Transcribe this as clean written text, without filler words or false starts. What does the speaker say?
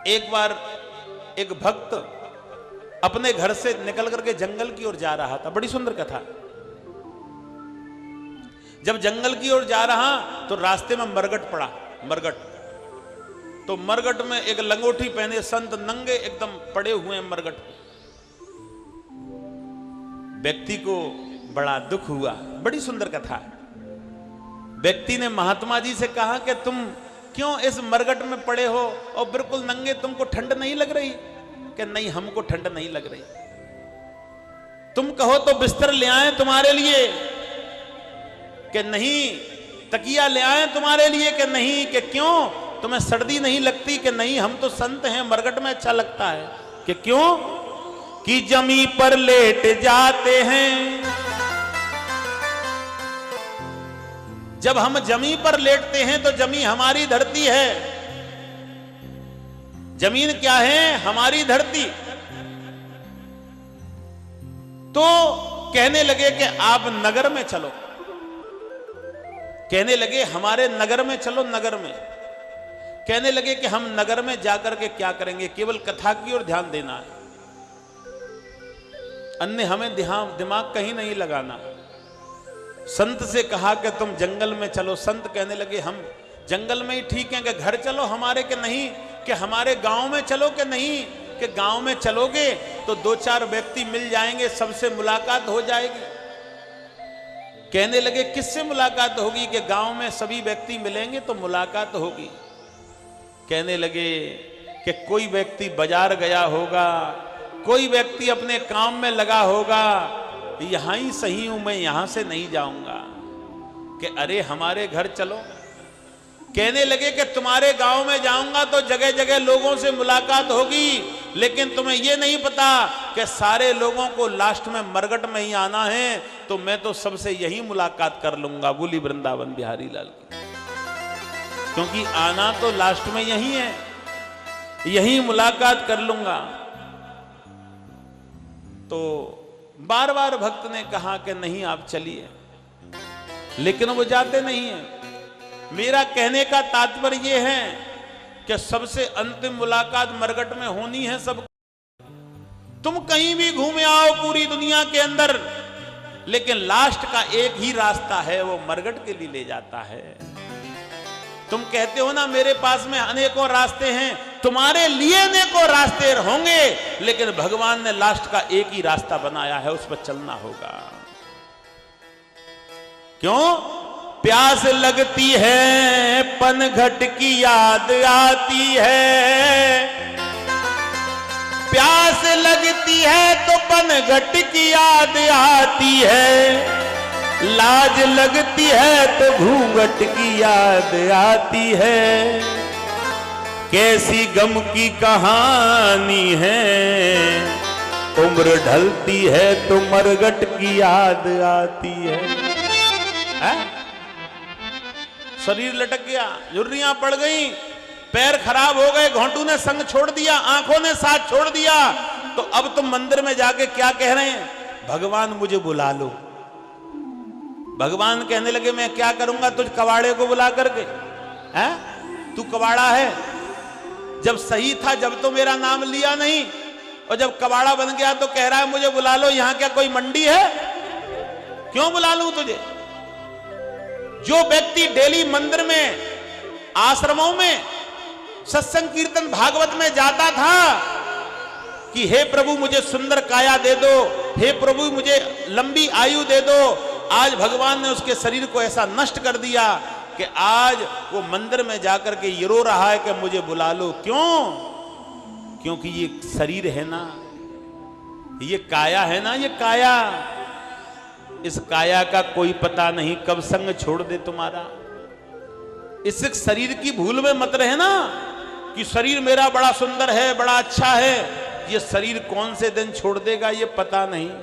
एक बार एक भक्त अपने घर से निकल करके जंगल की ओर जा रहा था। बड़ी सुंदर कथा। जब जंगल की ओर जा रहा तो रास्ते में मरगट पड़ा। मरगट तो मरगट में एक लंगोटी पहने संत नंगे एकदम पड़े हुए हैं मरगट। व्यक्ति को बड़ा दुख हुआ। बड़ी सुंदर कथा। व्यक्ति ने महात्मा जी से कहा कि तुम क्यों इस मरगट में पड़े हो और बिल्कुल नंगे, तुमको ठंड नहीं लग रही? कि नहीं, हमको ठंड नहीं लग रही। तुम कहो तो बिस्तर ले आए तुम्हारे लिए? कि नहीं। तकिया ले आए तुम्हारे लिए? कि नहीं। कि क्यों, तुम्हें सर्दी नहीं लगती? कि नहीं, हम तो संत हैं, मरगट में अच्छा लगता है। कि क्यों? कि जमी पर लेट जाते हैं। जब हम जमी पर लेटते हैं तो जमी हमारी धरती है। जमीन क्या है? हमारी धरती। तो कहने लगे कि आप नगर में चलो। कहने लगे हमारे नगर में चलो। नगर में कहने लगे कि हम नगर में जाकर के क्या करेंगे? केवल कथा की ओर ध्यान देना है, अन्य हमें दिमाग कहीं नहीं लगाना। संत से कहा कि तुम जंगल में चलो। संत कहने लगे हम जंगल में ही ठीक हैं। कि घर चलो हमारे? के नहीं। कि हमारे गांव में चलो? के नहीं। कि गांव में चलोगे तो दो चार व्यक्ति मिल जाएंगे, सबसे मुलाकात हो जाएगी। कहने लगे किससे मुलाकात होगी? कि गांव में सभी व्यक्ति मिलेंगे तो मुलाकात होगी। कहने लगे कि कोई व्यक्ति बाजार गया होगा, कोई व्यक्ति अपने काम में लगा होगा, यहां ही सही हूं मैं, यहां से नहीं जाऊंगा। कि अरे हमारे घर चलो। कहने लगे कि तुम्हारे गांव में जाऊंगा तो जगह जगह लोगों से मुलाकात होगी, लेकिन तुम्हें यह नहीं पता कि सारे लोगों को लास्ट में मरगट में ही आना है, तो मैं तो सबसे यही मुलाकात कर लूंगा। बोली वृंदावन बिहारी लाल की। क्योंकि आना तो लास्ट में यही है, यही मुलाकात कर लूंगा। तो बार बार भक्त ने कहा कि नहीं आप चलिए, लेकिन वो जाते नहीं हैं। मेरा कहने का तात्पर्य यह है कि सबसे अंतिम मुलाकात मरगट में होनी है सब। तुम कहीं भी घूमे आओ पूरी दुनिया के अंदर, लेकिन लास्ट का एक ही रास्ता है, वो मरगट के लिए ले जाता है। तुम कहते हो ना मेरे पास में अनेकों रास्ते हैं, तुम्हारे लिए अनेकों रास्ते होंगे, लेकिन भगवान ने लास्ट का एक ही रास्ता बनाया है, उस पर चलना होगा। क्यों? प्यास लगती है पनघट की याद आती है। प्यास लगती है तो पनघट की याद आती है। लाज लगती है तो घूंघट की याद आती है। कैसी गम की कहानी है, उम्र ढलती है तो मरगट की याद आती है। शरीर लटक गया, झुर्रियां पड़ गई, पैर खराब हो गए, घोंटू ने संग छोड़ दिया, आंखों ने साथ छोड़ दिया, तो अब तुम मंदिर में जाके क्या कह रहे हैं? भगवान मुझे बुला लो। भगवान कहने लगे मैं क्या करूंगा तुझ कबाड़े को बुला करके? हैं? तू कबाड़ा है? जब सही था जब तो मेरा नाम लिया नहीं, और जब कबाड़ा बन गया तो कह रहा है मुझे बुला लो। यहां क्या कोई मंडी है? क्यों बुला लूं तुझे? जो व्यक्ति डेली मंदिर में, आश्रमों में, सत्संग कीर्तन भागवत में जाता था कि हे प्रभु मुझे सुंदर काया दे दो, हे प्रभु मुझे लंबी आयु दे दो, आज भगवान ने उसके शरीर को ऐसा नष्ट कर दिया कि आज वो मंदिर में जाकर के ये रो रहा है कि मुझे बुला लो। क्यों? क्योंकि ये शरीर है ना, ये काया है ना, ये काया, इस काया का कोई पता नहीं कब संग छोड़ दे तुम्हारा। इस शरीर की भूल में मत रहे ना कि शरीर मेरा बड़ा सुंदर है, बड़ा अच्छा है। ये शरीर कौन से दिन छोड़ देगा ये पता नहीं।